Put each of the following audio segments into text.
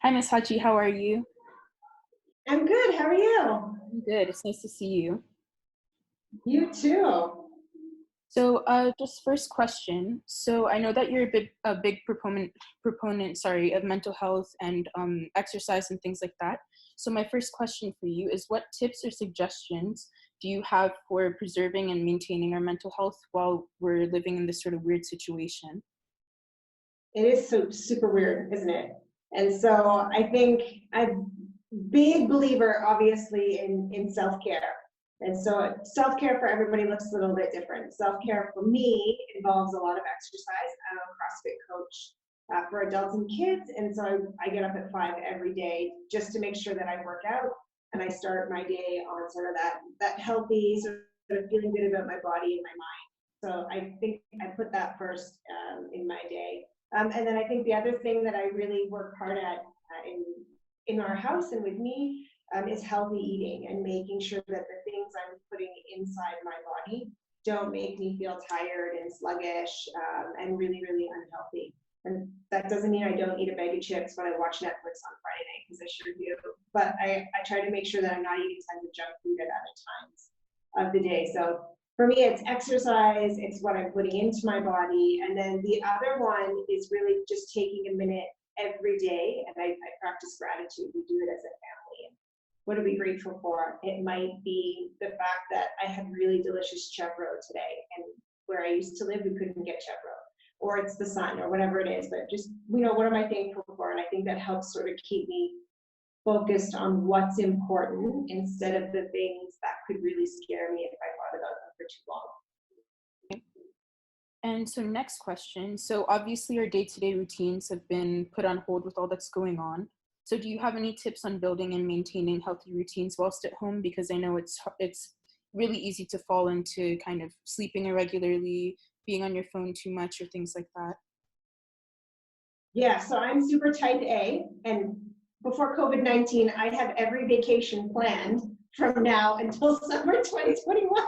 Hi, Miss Hajee. How are you? I'm good. How are you? I'm good. It's nice to see you. You too. So, just first question. So, I know that you're a big proponent, sorry, of mental health and exercise and things like that. So, my first question for you is, what tips or suggestions do you have for preserving and maintaining our mental health while we're living in this sort of weird situation? It is so super weird, isn't it? And so I think I'm a big believer, obviously, in self care. And so self care for everybody looks a little bit different. Self care for me involves a lot of exercise. I'm a CrossFit coach for adults and kids, and so I get up at 5 every day just to make sure that I work out and I start my day on sort of that healthy sort of feeling good about my body and my mind. So I think I put that first in my day. And then I think the other thing that I really work hard at in our house and with me is healthy eating and making sure that the things I'm putting inside my body don't make me feel tired and sluggish and really, really unhealthy. And that doesn't mean I don't eat a bag of chips when I watch Netflix on Friday night, because I sure do. But I try to make sure that I'm not eating tons of junk food at other times of the day. So for me, it's exercise, it's what I'm putting into my body. And then the other one is really just taking a minute every day. And I practice gratitude. We do it as a family. And what are we grateful for? It might be the fact that I had really delicious chevro today. And where I used to live, we couldn't get chevro. Or it's the sun or whatever it is. But just, what am I thankful for? And I think that helps sort of keep me focused on what's important instead of the things that could really scare me if I thought about them for too long. And so, next question. So, obviously, our day-to-day routines have been put on hold with all that's going on. So, do you have any tips on building and maintaining healthy routines whilst at home? Because I know it's really easy to fall into kind of sleeping irregularly, being on your phone too much, or things like that. Yeah, so I'm super type A, and before COVID-19, I have every vacation planned from now until summer 2021.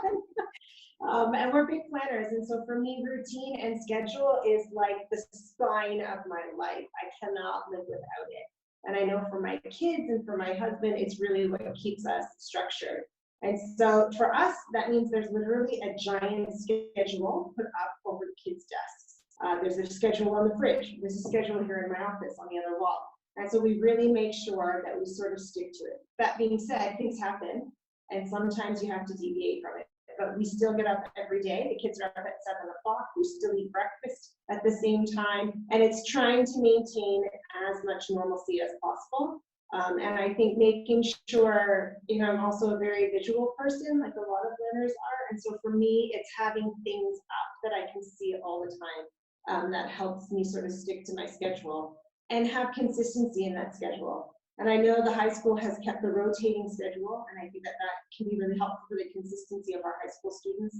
And we're big planners. And so for me, routine and schedule is like the spine of my life. I cannot live without it. And I know for my kids and for my husband, it's really what keeps us structured. And so for us, that means there's literally a giant schedule put up over the kids' desks. There's a schedule on the fridge. There's a schedule here in my office on the other wall. And so we really make sure that we sort of stick to it. That being said, things happen, and sometimes you have to deviate from it. But we still get up every day. The kids are up at 7 o'clock. We still eat breakfast at the same time. And it's trying to maintain as much normalcy as possible. And I think making sure, I'm also a very visual person, like a lot of learners are. And so for me, it's having things up that I can see all the time. That helps me sort of stick to my schedule and have consistency in that schedule. And I know the high school has kept the rotating schedule, and I think that can be really helpful for the consistency of our high school students.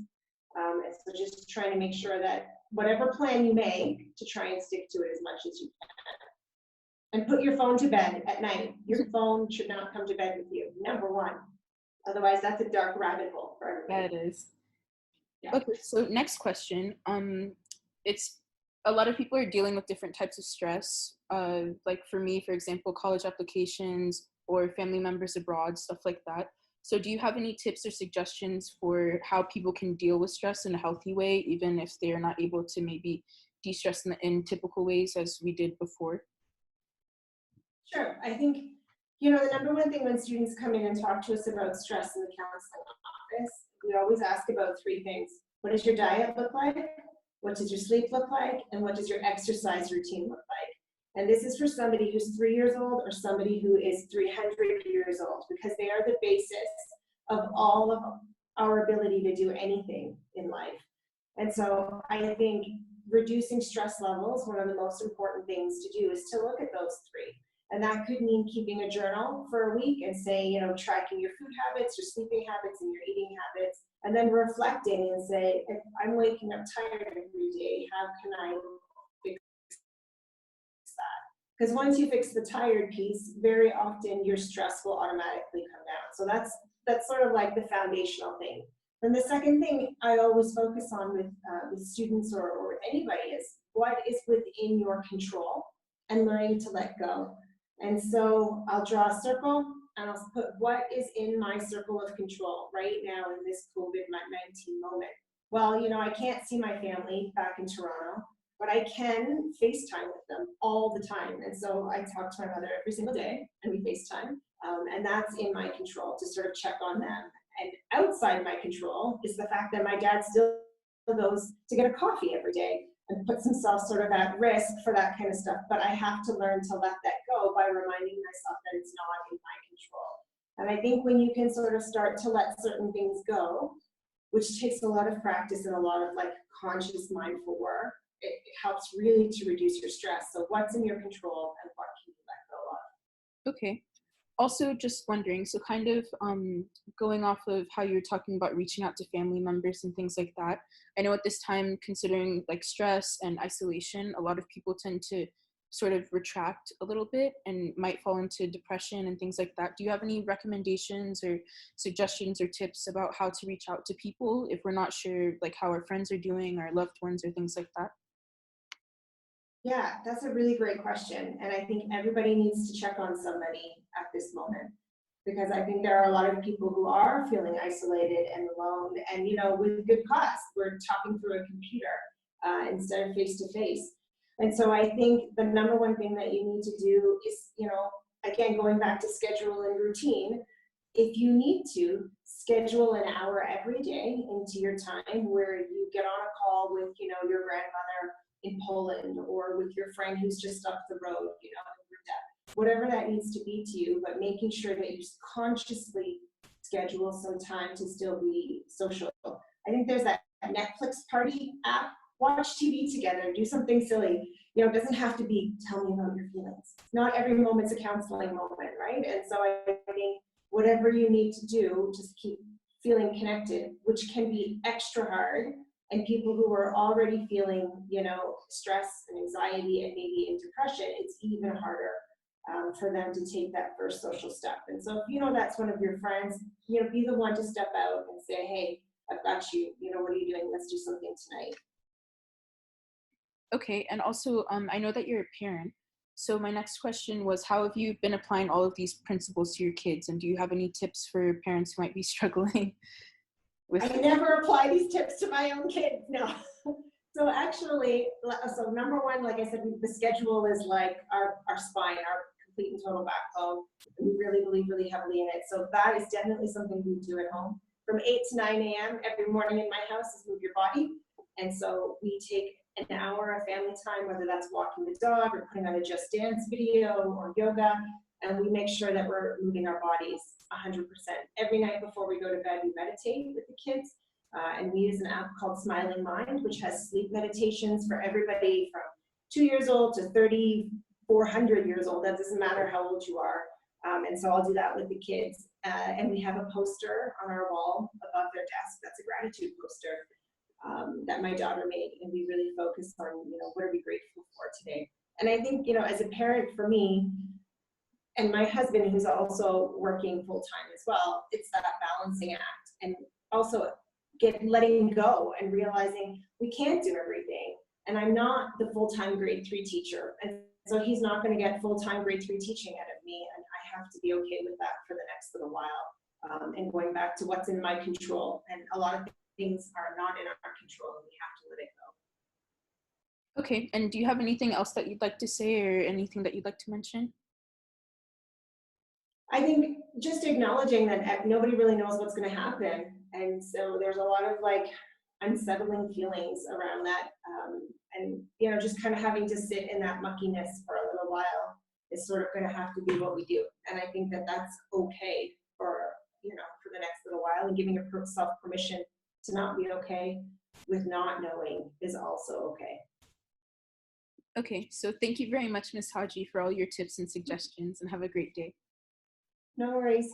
And so just trying to make sure that whatever plan you make, to try and stick to it as much as you can. And put your phone to bed at night. Your phone should not come to bed with you, number one. Otherwise, that's a dark rabbit hole for Yeah, everybody. it is. Yeah. Okay, so next question. It's a lot of people are dealing with different types of stress. Like for me, for example, college applications or family members abroad, stuff like that. So do you have any tips or suggestions for how people can deal with stress in a healthy way, even if they are not able to maybe de-stress in typical ways as we did before? Sure. I think, the number one thing when students come in and talk to us about stress in the counseling office, we always ask about three things. What does your diet look like? What does your sleep look like? And what does your exercise routine look like? And this is for somebody who's 3 years old or somebody who is 300 years old, because they are the basis of all of our ability to do anything in life. And so I think reducing stress levels, one of the most important things to do is to look at those three. And that could mean keeping a journal for a week and say, tracking your food habits, your sleeping habits, and your eating habits, and then reflecting and say, if I'm waking up tired every day, how can I fix that? Because once you fix the tired piece, very often your stress will automatically come down. So that's sort of like the foundational thing. And the second thing I always focus on with students or with anybody is what is within your control and learning to let go. And so I'll draw a circle and I'll put what is in my circle of control right now in this COVID-19 moment. Well, I can't see my family back in Toronto, but I can FaceTime with them all the time. And so I talk to my mother every single day and we FaceTime. And that's in my control to sort of check on them. And outside my control is the fact that my dad still goes to get a coffee every day and puts himself sort of at risk for that kind of stuff. But I have to learn to let that go by reminding myself that it's not in my control. And I think when you can sort of start to let certain things go, which takes a lot of practice and a lot of like conscious mindful work, it helps really to reduce your stress. So what's in your control and what can you let go of? Okay. Also, just wondering, so kind of going off of how you're talking about reaching out to family members and things like that, I know at this time, considering like stress and isolation, a lot of people tend to sort of retract a little bit and might fall into depression and things like that. Do you have any recommendations or suggestions or tips about how to reach out to people if we're not sure like how our friends are doing, our loved ones, or things like that? Yeah, that's a really great question. And I think everybody needs to check on somebody at this moment because I think there are a lot of people who are feeling isolated and alone and, with good cause. We're talking through a computer instead of face to face. And so I think the number one thing that you need to do is, again, going back to schedule and routine, if you need to schedule an hour every day into your time where you get on a call with, your grandmother in Poland or with your friend who's just up the road, whatever that needs to be to you, but making sure that you consciously schedule some time to still be social. I think there's that Netflix party app, watch TV together, do something silly. It doesn't have to be tell me about your feelings. Not every moment's a counseling moment, right? And so I think whatever you need to do, just keep feeling connected, which can be extra hard. And people who are already feeling, stress and anxiety and maybe in depression, it's even harder for them to take that first social step. And so if that's one of your friends, be the one to step out and say, hey, I've got you. What are you doing? Let's do something tonight. Okay, and also, I know that you're a parent. So my next question was, how have you been applying all of these principles to your kids? And do you have any tips for parents who might be struggling I with? never apply these tips to my own kids, no. So actually, so number one, like I said, the schedule is like our spine, our complete and total backbone. We really believe really heavily in it. So that is definitely something we do at home. From 8 to 9 a.m. every morning in my house is move your body. And so we take an hour of family time, whether that's walking the dog or putting on a Just Dance video or yoga, and we make sure that we're moving our bodies 100%. Every night before we go to bed, we meditate with the kids, and we use an app called Smiling Mind, which has sleep meditations for everybody from 2 years old to 3,400 years old. That doesn't matter how old you are. And so I'll do that with the kids. And we have a poster on our wall above their desk. That's a gratitude poster that my daughter made. And we really focus on, what are we grateful for today? And I think, as a parent for me, and my husband, who's also working full time as well, it's that balancing act. And also letting go and realizing we can't do everything. And I'm not the full-time grade 3 teacher. And so he's not going to get full-time grade 3 teaching out of me. And I have to be okay with that for the next little while. And going back to what's in my control. And a lot of things are not in our control and we have to let it go. Okay, and do you have anything else that you'd like to say or anything that you'd like to mention? I think just acknowledging that nobody really knows what's going to happen. And so there's a lot of like unsettling feelings around that. And, just kind of having to sit in that muckiness for a little while is sort of going to have to be what we do. And I think that that's okay for the next little while, and giving yourself permission to not be okay with not knowing is also okay. Okay, so thank you very much, Ms. Hajee, for all your tips and suggestions, and have a great day. No worries.